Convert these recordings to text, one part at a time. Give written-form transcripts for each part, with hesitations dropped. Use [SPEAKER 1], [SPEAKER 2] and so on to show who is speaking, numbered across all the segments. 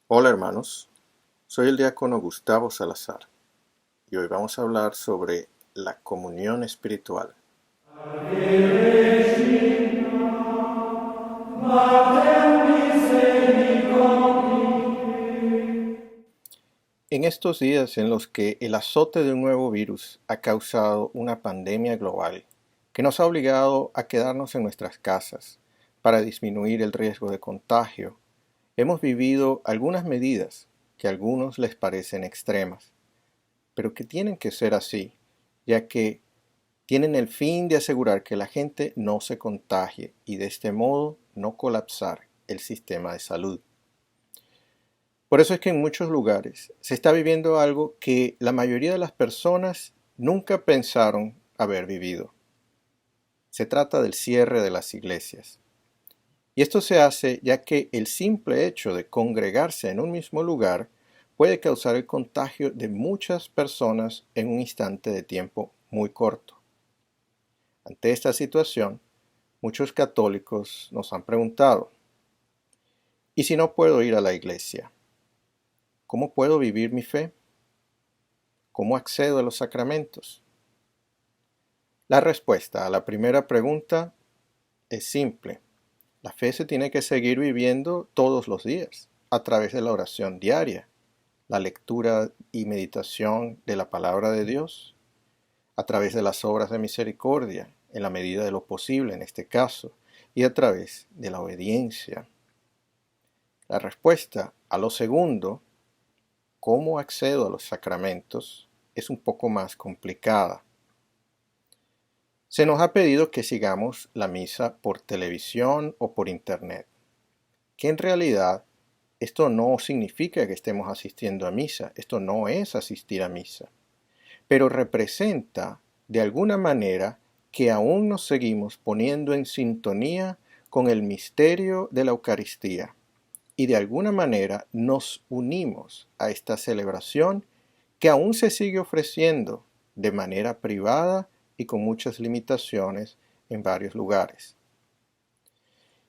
[SPEAKER 1] Hola hermanos, soy el diácono Gustavo Salazar y hoy vamos a hablar sobre la comunión espiritual. En estos días en los que el azote de un nuevo virus ha causado una pandemia global que nos ha obligado a quedarnos en nuestras casas para disminuir el riesgo de contagio, hemos vivido algunas medidas que a algunos les parecen extremas, pero que tienen que ser así, ya que tienen el fin de asegurar que la gente no se contagie y de este modo no colapsar el sistema de salud. Por eso es que en muchos lugares se está viviendo algo que la mayoría de las personas nunca pensaron haber vivido. Se trata del cierre de las iglesias. Y esto se hace ya que el simple hecho de congregarse en un mismo lugar puede causar el contagio de muchas personas en un instante de tiempo muy corto. Ante esta situación, muchos católicos nos han preguntado, ¿y si no puedo ir a la iglesia? ¿Cómo puedo vivir mi fe? ¿Cómo accedo a los sacramentos? La respuesta a la primera pregunta es simple. La fe se tiene que seguir viviendo todos los días, a través de la oración diaria, la lectura y meditación de la palabra de Dios, a través de las obras de misericordia, en la medida de lo posible en este caso, y a través de la obediencia. La respuesta a lo segundo, ¿cómo accedo a los sacramentos?, es un poco más complicada. Se nos ha pedido que sigamos la misa por televisión o por internet, que en realidad esto no significa que estemos asistiendo a misa, esto no es asistir a misa, pero representa de alguna manera que aún nos seguimos poniendo en sintonía con el misterio de la Eucaristía y de alguna manera nos unimos a esta celebración que aún se sigue ofreciendo de manera privada y con muchas limitaciones en varios lugares.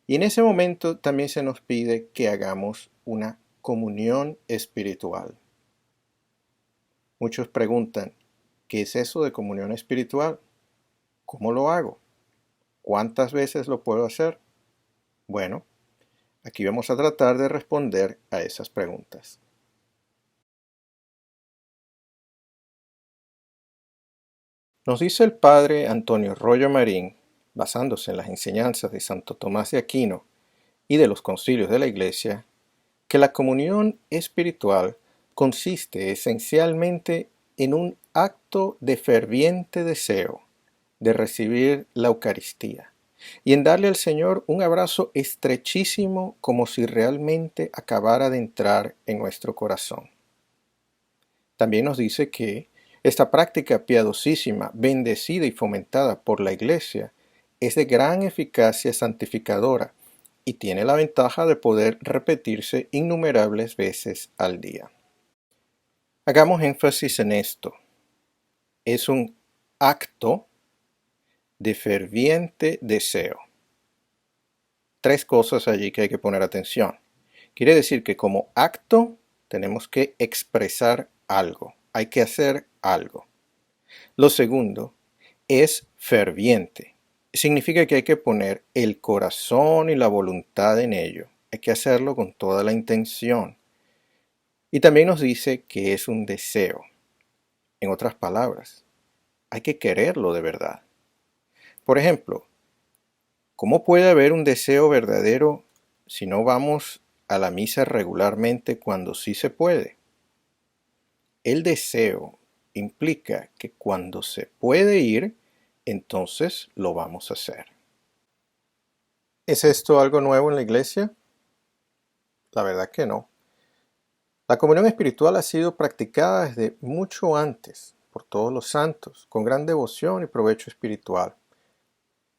[SPEAKER 1] Y en ese momento también se nos pide que hagamos una comunión espiritual. Muchos preguntan, ¿qué es eso de comunión espiritual? ¿Cómo lo hago? ¿Cuántas veces lo puedo hacer? Bueno, aquí vamos a tratar de responder a esas preguntas. Nos dice el padre Antonio Rollo Marín, basándose en las enseñanzas de Santo Tomás de Aquino y de los concilios de la Iglesia, que la comunión espiritual consiste esencialmente en un acto de ferviente deseo de recibir la Eucaristía y en darle al Señor un abrazo estrechísimo como si realmente acabara de entrar en nuestro corazón. También nos dice que esta práctica piadosísima, bendecida y fomentada por la Iglesia, es de gran eficacia santificadora y tiene la ventaja de poder repetirse innumerables veces al día. Hagamos énfasis en esto. Es un acto de ferviente deseo. Tres cosas allí que hay que poner atención. Quiere decir que como acto tenemos que expresar algo, hay que hacer algo. Lo segundo es ferviente. Significa que hay que poner el corazón y la voluntad en ello. Hay que hacerlo con toda la intención. Y también nos dice que es un deseo. En otras palabras, hay que quererlo de verdad. Por ejemplo, ¿cómo puede haber un deseo verdadero si no vamos a la misa regularmente cuando sí se puede? El deseo implica que cuando se puede ir, entonces lo vamos a hacer. ¿Es esto algo nuevo en la iglesia? La verdad que no. La comunión espiritual ha sido practicada desde mucho antes por todos los santos, con gran devoción y provecho espiritual.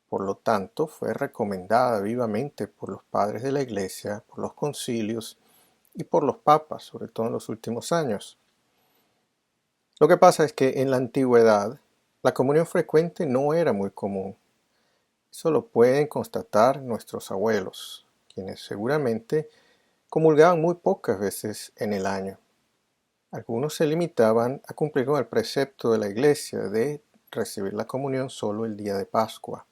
[SPEAKER 1] Por lo tanto, fue recomendada vivamente por los padres de la iglesia, por los concilios y por los papas, sobre todo en los últimos años. Lo que pasa es que en la antigüedad, la comunión frecuente no era muy común. Eso lo pueden constatar nuestros abuelos, quienes seguramente comulgaban muy pocas veces en el año. Algunos se limitaban a cumplir con el precepto de la Iglesia de recibir la comunión solo el día de Pascua.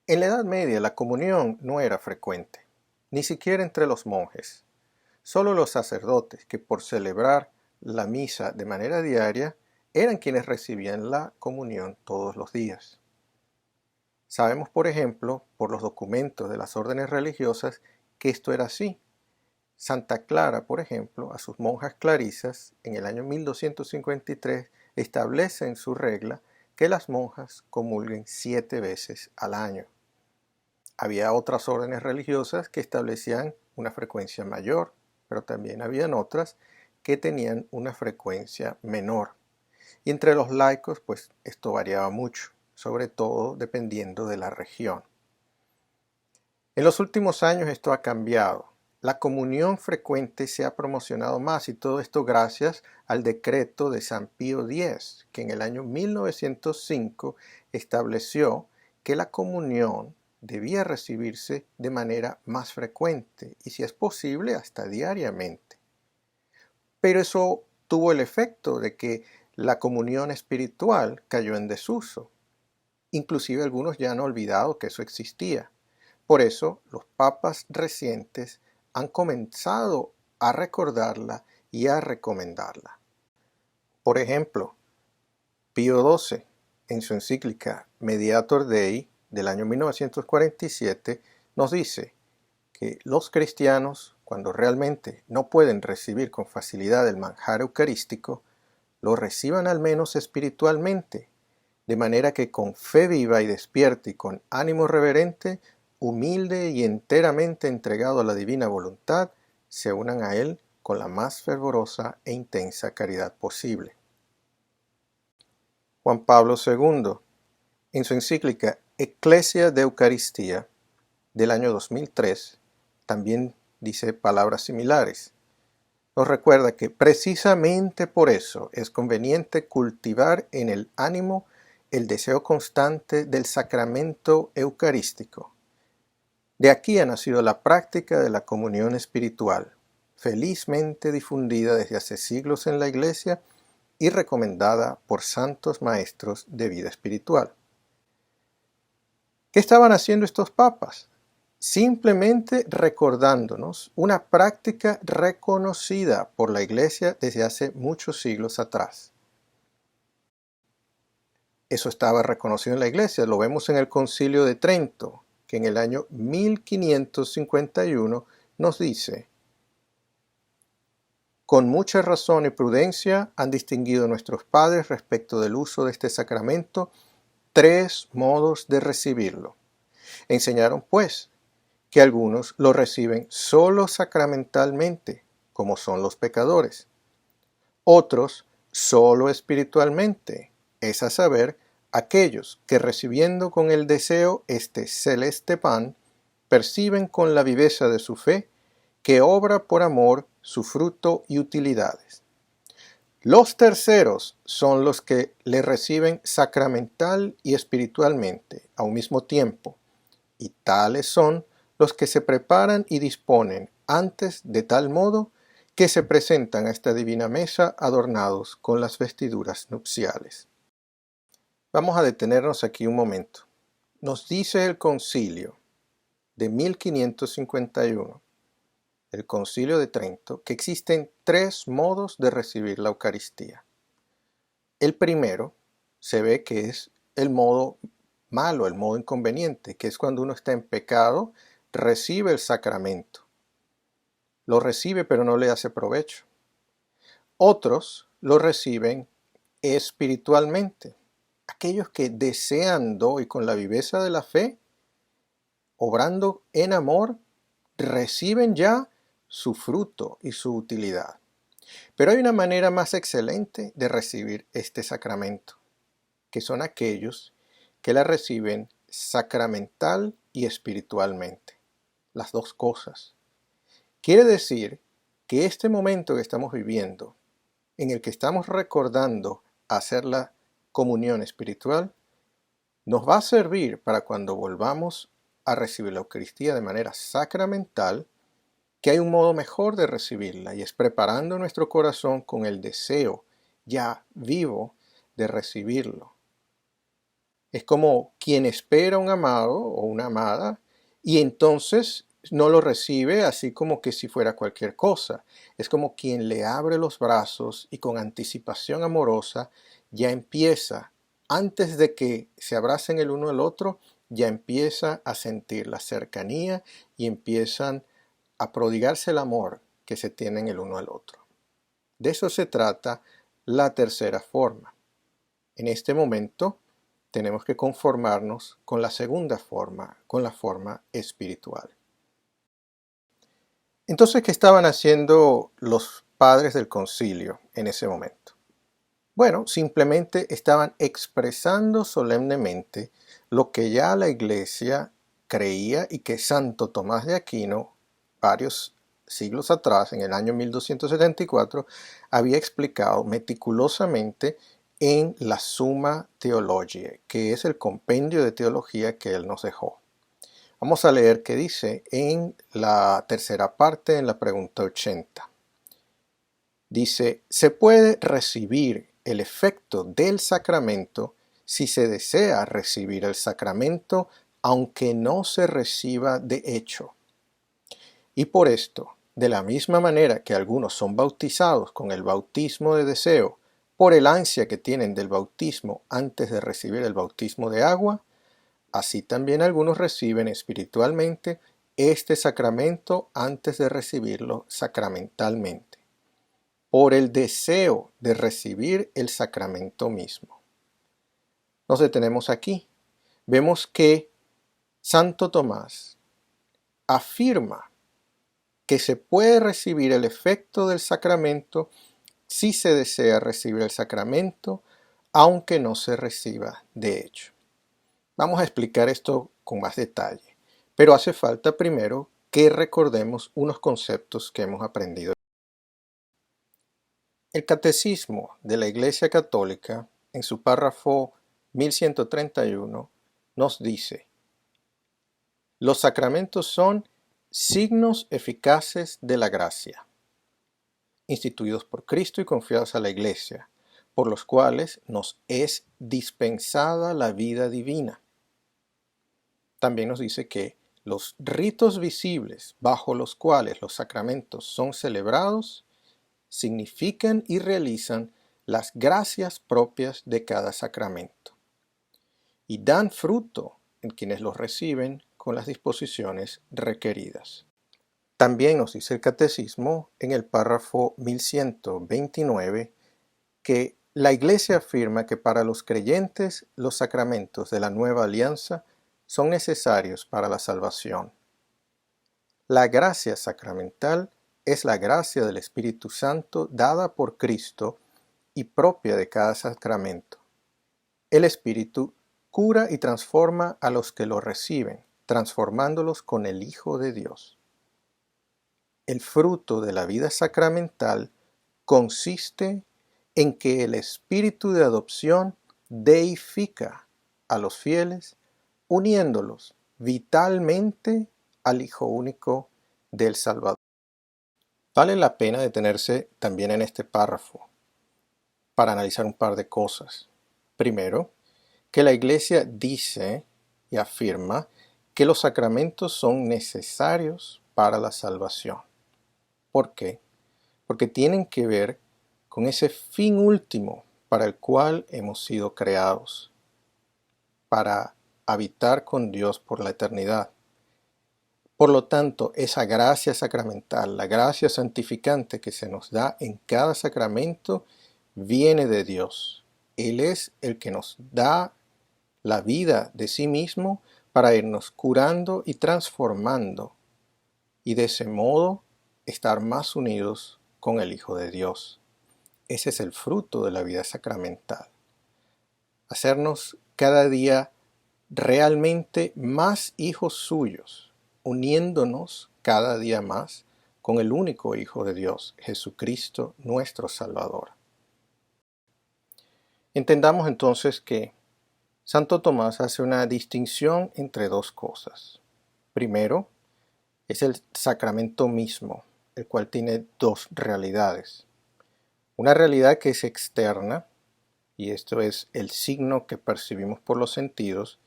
[SPEAKER 1] En la Edad Media la comunión no era frecuente, ni siquiera entre los monjes. Solo los sacerdotes, que por celebrar la misa de manera diaria, eran quienes recibían la comunión todos los días. Sabemos, por ejemplo, por los documentos de las órdenes religiosas, que esto era así. Santa Clara, por ejemplo, a sus monjas clarisas, en el año 1253, establece en su regla que las monjas comulguen 7 veces al año. Había otras órdenes religiosas que establecían una frecuencia mayor, pero también habían otras que tenían una frecuencia menor. Y entre los laicos, pues esto variaba mucho, sobre todo dependiendo de la región. En los últimos años esto ha cambiado. La comunión frecuente se ha promocionado más y todo esto gracias al decreto de San Pío X, que en el año 1905 estableció que la comunión debía recibirse de manera más frecuente y, si es posible, hasta diariamente. Pero eso tuvo el efecto de que la comunión espiritual cayó en desuso. Inclusive algunos ya han olvidado que eso existía. Por eso los papas recientes han comenzado a recordarla y a recomendarla. Por ejemplo, Pío XII, en su encíclica Mediator Dei del año 1947, nos dice que los cristianos, cuando realmente no pueden recibir con facilidad el manjar eucarístico, lo reciban al menos espiritualmente, de manera que con fe viva y despierta y con ánimo reverente, humilde y enteramente entregado a la divina voluntad, se unan a Él con la más fervorosa e intensa caridad posible. Juan Pablo II, en su encíclica Ecclesia de Eucaristía del año 2003, también dice palabras similares. Nos recuerda que precisamente por eso es conveniente cultivar en el ánimo el deseo constante del sacramento eucarístico. De aquí ha nacido la práctica de la comunión espiritual, felizmente difundida desde hace siglos en la Iglesia y recomendada por santos maestros de vida espiritual. ¿Qué estaban haciendo estos papas? Simplemente recordándonos una práctica reconocida por la Iglesia desde hace muchos siglos atrás. Eso estaba reconocido en la Iglesia, lo vemos en el Concilio de Trento, que en el año 1551 nos dice: con mucha razón y prudencia han distinguido nuestros padres respecto del uso de este sacramento 3 modos de recibirlo. Enseñaron, pues, que algunos lo reciben solo sacramentalmente, como son los pecadores. Otros solo espiritualmente, es a saber, aquellos que recibiendo con el deseo este celeste pan, perciben con la viveza de su fe que obra por amor su fruto y utilidades. Los terceros son los que le reciben sacramental y espiritualmente a un mismo tiempo, y tales son los que se preparan y disponen antes de tal modo que se presentan a esta divina mesa adornados con las vestiduras nupciales. Vamos a detenernos aquí un momento. Nos dice el concilio de 1551, el concilio de Trento, que existen 3 modos de recibir la Eucaristía. El primero se ve que es el modo malo, el modo inconveniente, que es cuando uno está en pecado, recibe el sacramento. Lo recibe pero no le hace provecho. Otros lo reciben espiritualmente. Aquellos que deseando y con la viveza de la fe, obrando en amor, reciben ya su fruto y su utilidad. Pero hay una manera más excelente de recibir este sacramento, que son aquellos que la reciben sacramental y espiritualmente. Las dos cosas. Quiere decir que este momento que estamos viviendo, en el que estamos recordando hacer la comunión espiritual, nos va a servir para cuando volvamos a recibir la Eucaristía de manera sacramental, que hay un modo mejor de recibirla y es preparando nuestro corazón con el deseo ya vivo de recibirlo. Es como quien espera un amado o una amada y entonces no lo recibe así como que si fuera cualquier cosa. Es como quien le abre los brazos y con anticipación amorosa ya empieza, antes de que se abracen el uno al otro, ya empieza a sentir la cercanía y empiezan a prodigarse el amor que se tienen el uno al otro. De eso se trata la tercera forma. En este momento tenemos que conformarnos con la segunda forma, con la forma espiritual. Entonces, ¿qué estaban haciendo los padres del concilio en ese momento? Bueno, simplemente estaban expresando solemnemente lo que ya la Iglesia creía y que Santo Tomás de Aquino, varios siglos atrás, en el año 1274, había explicado meticulosamente en la Summa Theologiae, que es el compendio de teología que él nos dejó. Vamos a leer qué dice en la tercera parte, en la pregunta 80. Dice, se puede recibir el efecto del sacramento si se desea recibir el sacramento aunque no se reciba de hecho. Y por esto, de la misma manera que algunos son bautizados con el bautismo de deseo por el ansia que tienen del bautismo antes de recibir el bautismo de agua, así también algunos reciben espiritualmente este sacramento antes de recibirlo sacramentalmente, por el deseo de recibir el sacramento mismo. Nos detenemos aquí. Vemos que Santo Tomás afirma que se puede recibir el efecto del sacramento si se desea recibir el sacramento, aunque no se reciba de hecho. Vamos a explicar esto con más detalle, pero hace falta primero que recordemos unos conceptos que hemos aprendido. El Catecismo de la Iglesia Católica, en su párrafo 1131, nos dice: los sacramentos son signos eficaces de la gracia, instituidos por Cristo y confiados a la Iglesia, por los cuales nos es dispensada la vida divina. También nos dice que los ritos visibles bajo los cuales los sacramentos son celebrados significan y realizan las gracias propias de cada sacramento y dan fruto en quienes los reciben con las disposiciones requeridas. También nos dice el Catecismo en el párrafo 1129 que la Iglesia afirma que para los creyentes los sacramentos de la nueva alianza son necesarios para la salvación. La gracia sacramental es la gracia del Espíritu Santo dada por Cristo y propia de cada sacramento. El Espíritu cura y transforma a los que lo reciben, transformándolos con el Hijo de Dios. El fruto de la vida sacramental consiste en que el Espíritu de adopción deifica a los fieles, uniéndolos vitalmente al Hijo único del Salvador. Vale la pena detenerse también en este párrafo para analizar un par de cosas. Primero, que la Iglesia dice y afirma que los sacramentos son necesarios para la salvación. ¿Por qué? Porque tienen que ver con ese fin último para el cual hemos sido creados, para habitar con Dios por la eternidad. Por lo tanto, esa gracia sacramental, la gracia santificante que se nos da en cada sacramento, viene de Dios. Él es el que nos da la vida de sí mismo para irnos curando y transformando, y de ese modo estar más unidos con el Hijo de Dios. Ese es el fruto de la vida sacramental. Hacernos cada día realmente más hijos suyos, uniéndonos cada día más con el único Hijo de Dios, Jesucristo nuestro Salvador. Entendamos entonces que Santo Tomás hace una distinción entre dos cosas. Primero, Es el sacramento mismo, el cual tiene dos realidades. Una realidad que es externa, y esto es el signo que percibimos por los sentidos,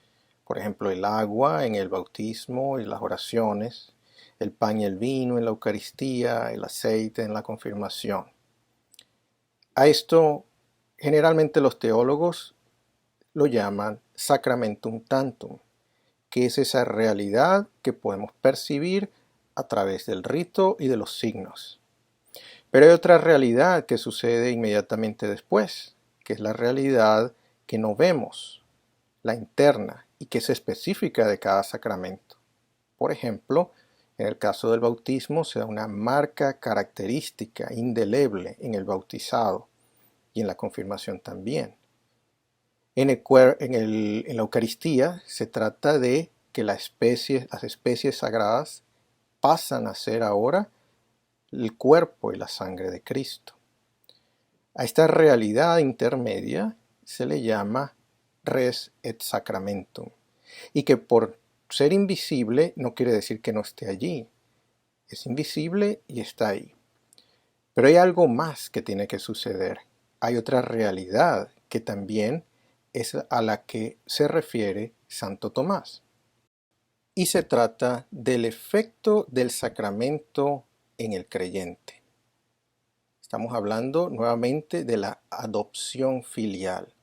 [SPEAKER 1] por ejemplo, el agua en el bautismo y las oraciones, el pan y el vino en la Eucaristía, el aceite en la confirmación. A esto generalmente los teólogos lo llaman sacramentum tantum, que es esa realidad que podemos percibir a través del rito y de los signos. Pero hay otra realidad que sucede inmediatamente después, que es la realidad que no vemos, la interna, y que es específica de cada sacramento. Por ejemplo, en el caso del bautismo se da una marca característica indeleble en el bautizado y en la confirmación también. En la Eucaristía se trata de que las especies sagradas pasan a ser ahora el cuerpo y la sangre de Cristo. A esta realidad intermedia se le llama res et sacramentum, y que por ser invisible no quiere decir que no esté allí. Es invisible y está ahí. Pero hay algo más que tiene que suceder. Hay otra realidad que también es a la que se refiere Santo Tomás. Y se trata del efecto del sacramento en el creyente. Estamos hablando nuevamente de la adopción filial,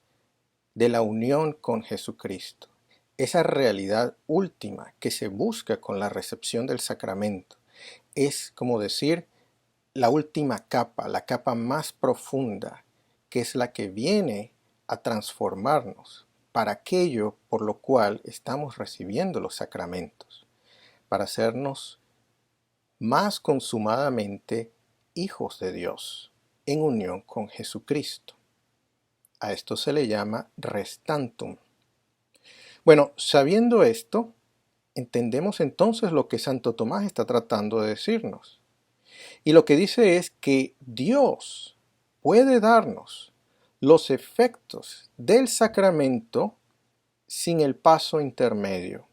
[SPEAKER 1] de la unión con Jesucristo. Esa realidad última que se busca con la recepción del sacramento. Es como decir la última capa, la capa más profunda, que es la que viene a transformarnos para aquello por lo cual estamos recibiendo los sacramentos, para hacernos más consumadamente hijos de Dios en unión con Jesucristo. A esto se le llama res tantum. Bueno, sabiendo esto, entendemos entonces lo que Santo Tomás está tratando de decirnos. Y lo que dice es que Dios puede darnos los efectos del sacramento sin el paso intermedio,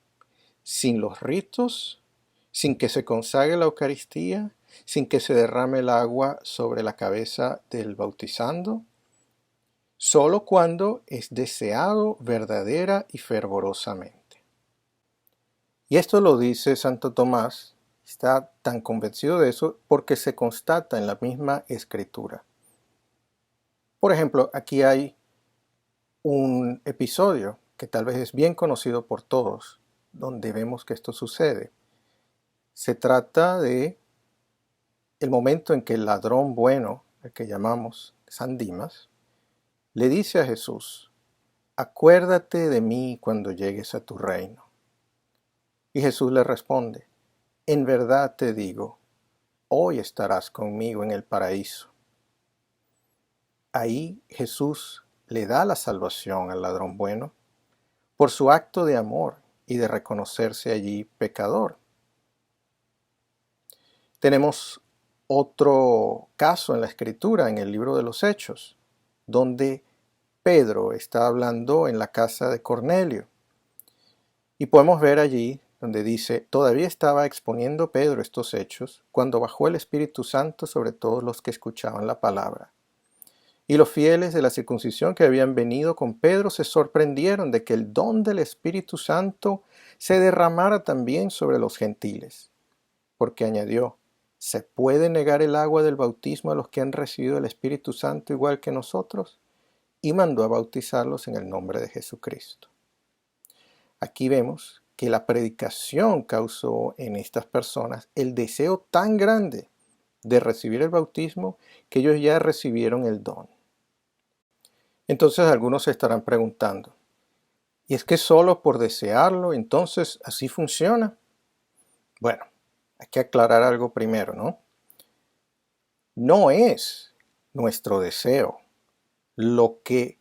[SPEAKER 1] sin los ritos, sin que se consagre la Eucaristía, sin que se derrame el agua sobre la cabeza del bautizando, solo cuando es deseado verdadera y fervorosamente. Y esto lo dice Santo Tomás, está tan convencido de eso porque se constata en la misma escritura. Por ejemplo, aquí hay un episodio que tal vez es bien conocido por todos, donde vemos que esto sucede. Se trata de el momento en que el ladrón bueno, el que llamamos San Dimas, le dice a Jesús: acuérdate de mí cuando llegues a tu reino. Y Jesús le responde: en verdad te digo, hoy estarás conmigo en el paraíso. Ahí Jesús le da la salvación al ladrón bueno por su acto de amor y de reconocerse allí pecador. Tenemos otro caso en la Escritura, en el libro de los Hechos, donde Pedro está hablando en la casa de Cornelio. Y podemos ver allí donde dice: todavía estaba exponiendo Pedro estos hechos cuando bajó el Espíritu Santo sobre todos los que escuchaban la palabra. Y los fieles de la circuncisión que habían venido con Pedro se sorprendieron de que el don del Espíritu Santo se derramara también sobre los gentiles. Porque añadió: ¿se puede negar el agua del bautismo a los que han recibido el Espíritu Santo igual que nosotros? Y mandó a bautizarlos en el nombre de Jesucristo. Aquí vemos que la predicación causó en estas personas el deseo tan grande de recibir el bautismo que ellos ya recibieron el don. Entonces algunos se estarán preguntando: ¿y es que solo por desearlo entonces así funciona? Bueno, hay que aclarar algo primero, ¿no? No es nuestro deseo lo que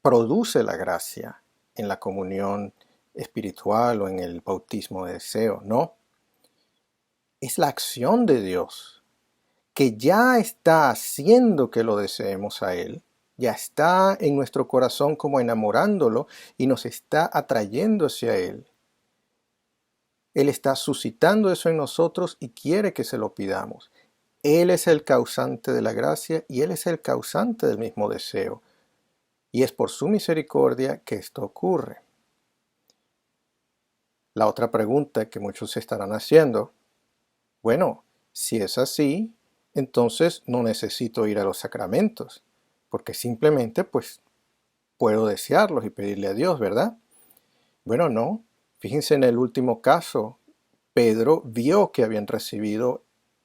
[SPEAKER 1] produce la gracia en la comunión espiritual o en el bautismo de deseo, no. Es la acción de Dios que ya está haciendo que lo deseemos a Él, ya está en nuestro corazón como enamorándolo y nos está atrayendo hacia Él. Él está suscitando eso en nosotros y quiere que se lo pidamos. Él es el causante de la gracia y Él es el causante del mismo deseo. Y es por su misericordia que esto ocurre. La otra pregunta que muchos se estarán haciendo, bueno, si es así, entonces no necesito ir a los sacramentos, porque simplemente pues puedo desearlos y pedirle a Dios, ¿verdad? Bueno, no. Fíjense en el último caso, Pedro vio que habían recibido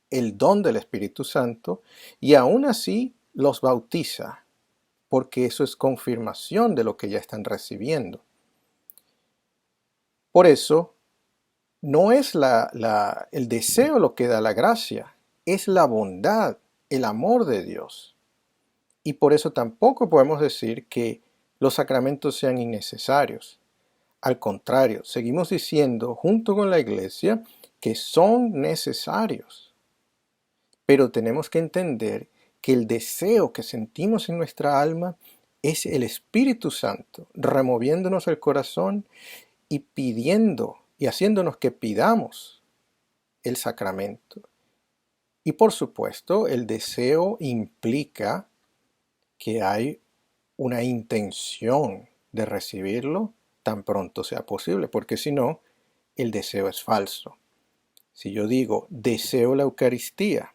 [SPEAKER 1] el don del Espíritu Santo y aún así los bautiza, porque eso es confirmación de lo que ya están recibiendo. Por eso, no es el deseo lo que da la gracia, es la bondad, el amor de Dios. Y por eso tampoco podemos decir que los sacramentos sean innecesarios. Al contrario, seguimos diciendo junto con la Iglesia que son necesarios. Pero tenemos que entender que el deseo que sentimos en nuestra alma es el Espíritu Santo, removiéndonos el corazón y pidiendo y haciéndonos que pidamos el sacramento. Y por supuesto, el deseo implica que hay una intención de recibirlo tan pronto sea posible, porque si no, el deseo es falso. Si yo digo deseo la Eucaristía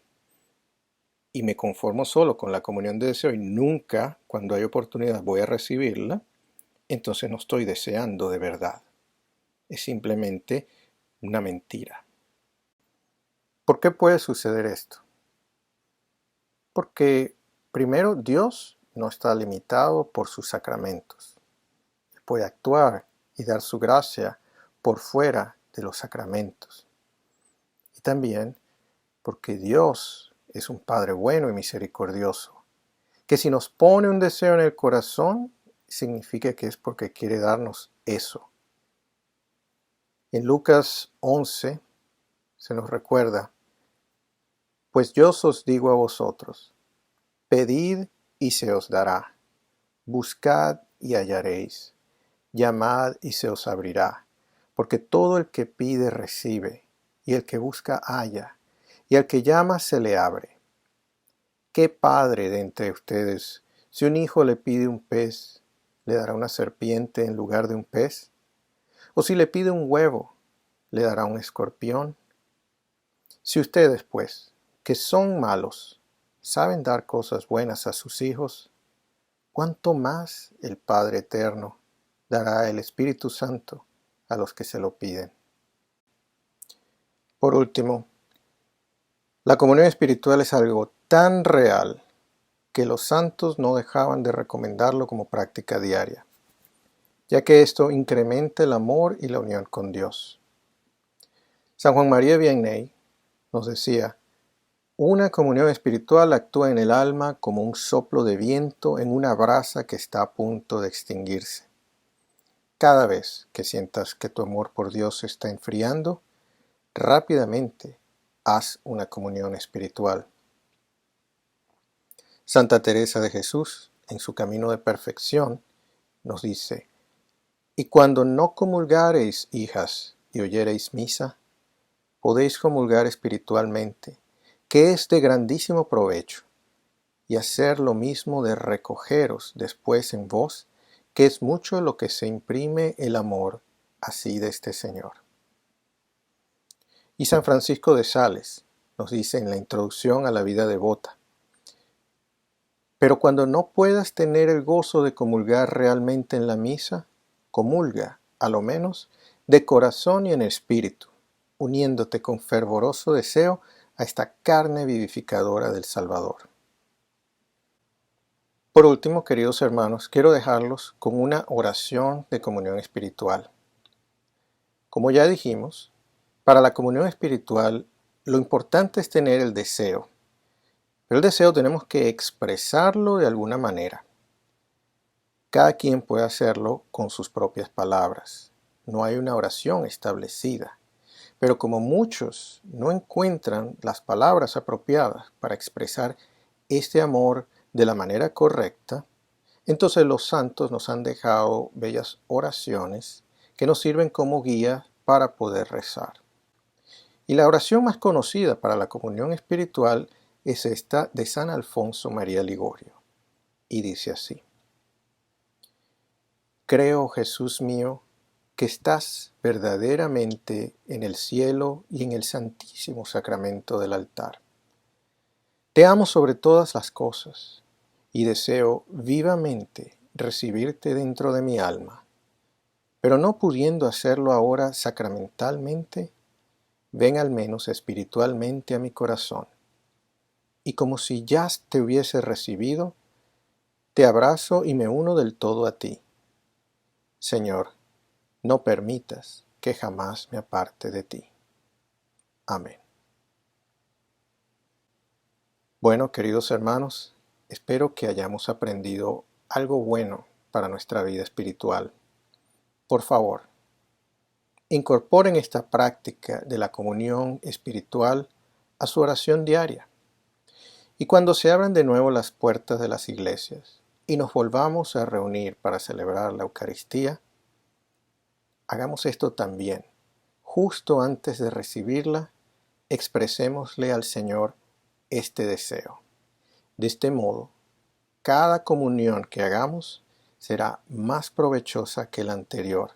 [SPEAKER 1] y me conformo solo con la comunión de deseo y nunca, cuando hay oportunidad, voy a recibirla, entonces no estoy deseando de verdad. Es simplemente una mentira. ¿Por qué puede suceder esto? Porque primero Dios no está limitado por sus sacramentos. Él puede actuar y dar su gracia por fuera de los sacramentos. Y también porque Dios es un Padre bueno y misericordioso, que si nos pone un deseo en el corazón, significa que es porque quiere darnos eso. En Lucas 11 se nos recuerda, pues yo os digo a vosotros, pedid y se os dará, buscad y hallaréis, llamad y se os abrirá, porque todo el que pide recibe, y el que busca halla, y al que llama se le abre. ¿Qué padre de entre ustedes, si un hijo le pide un pez, le dará una serpiente en lugar de un pez? ¿O si le pide un huevo, le dará un escorpión? Si ustedes, pues, que son malos, saben dar cosas buenas a sus hijos, ¿cuánto más el Padre Eterno dará el Espíritu Santo a los que se lo piden? Por último, la comunión espiritual es algo tan real que los santos no dejaban de recomendarlo como práctica diaria, ya que esto incrementa el amor y la unión con Dios. San Juan María Vianney nos decía, una comunión espiritual actúa en el alma como un soplo de viento en una brasa que está a punto de extinguirse. Cada vez que sientas que tu amor por Dios se está enfriando, rápidamente haz una comunión espiritual. Santa Teresa de Jesús, en su camino de perfección, nos dice, y cuando no comulgareis, hijas, y oyereis misa, podéis comulgar espiritualmente, que es de grandísimo provecho, y hacer lo mismo de recogeros después en vos, que es mucho lo que se imprime el amor así de este Señor. Y San Francisco de Sales nos dice en la introducción a la vida devota, pero cuando no puedas tener el gozo de comulgar realmente en la misa, comulga, a lo menos, de corazón y en espíritu, uniéndote con fervoroso deseo a esta carne vivificadora del Salvador. Por último, queridos hermanos, quiero dejarlos con una oración de comunión espiritual. Como ya dijimos, para la comunión espiritual lo importante es tener el deseo, pero el deseo tenemos que expresarlo de alguna manera. Cada quien puede hacerlo con sus propias palabras. No hay una oración establecida. Pero como muchos no encuentran las palabras apropiadas para expresar este amor de la manera correcta, entonces los santos nos han dejado bellas oraciones que nos sirven como guía para poder rezar. Y la oración más conocida para la comunión espiritual es esta de San Alfonso María Ligorio, y dice así: Creo, Jesús mío, que estás verdaderamente en el cielo y en el santísimo sacramento del altar. Te amo sobre todas las cosas y deseo vivamente recibirte dentro de mi alma, pero no pudiendo hacerlo ahora sacramentalmente, ven al menos espiritualmente a mi corazón, y como si ya te hubiese recibido, te abrazo y me uno del todo a ti. Señor, no permitas que jamás me aparte de ti. Amén. Bueno, queridos hermanos, espero que hayamos aprendido algo bueno para nuestra vida espiritual. Por favor, incorporen esta práctica de la comunión espiritual a su oración diaria. Y cuando se abran de nuevo las puertas de las iglesias y nos volvamos a reunir para celebrar la Eucaristía, hagamos esto también. Justo antes de recibirla, expresémosle al Señor este deseo. De este modo, cada comunión que hagamos será más provechosa que la anterior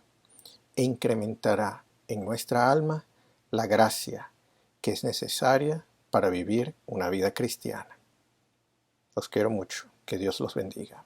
[SPEAKER 1] e incrementará en nuestra alma la gracia que es necesaria para vivir una vida cristiana. Los quiero mucho. Que Dios los bendiga.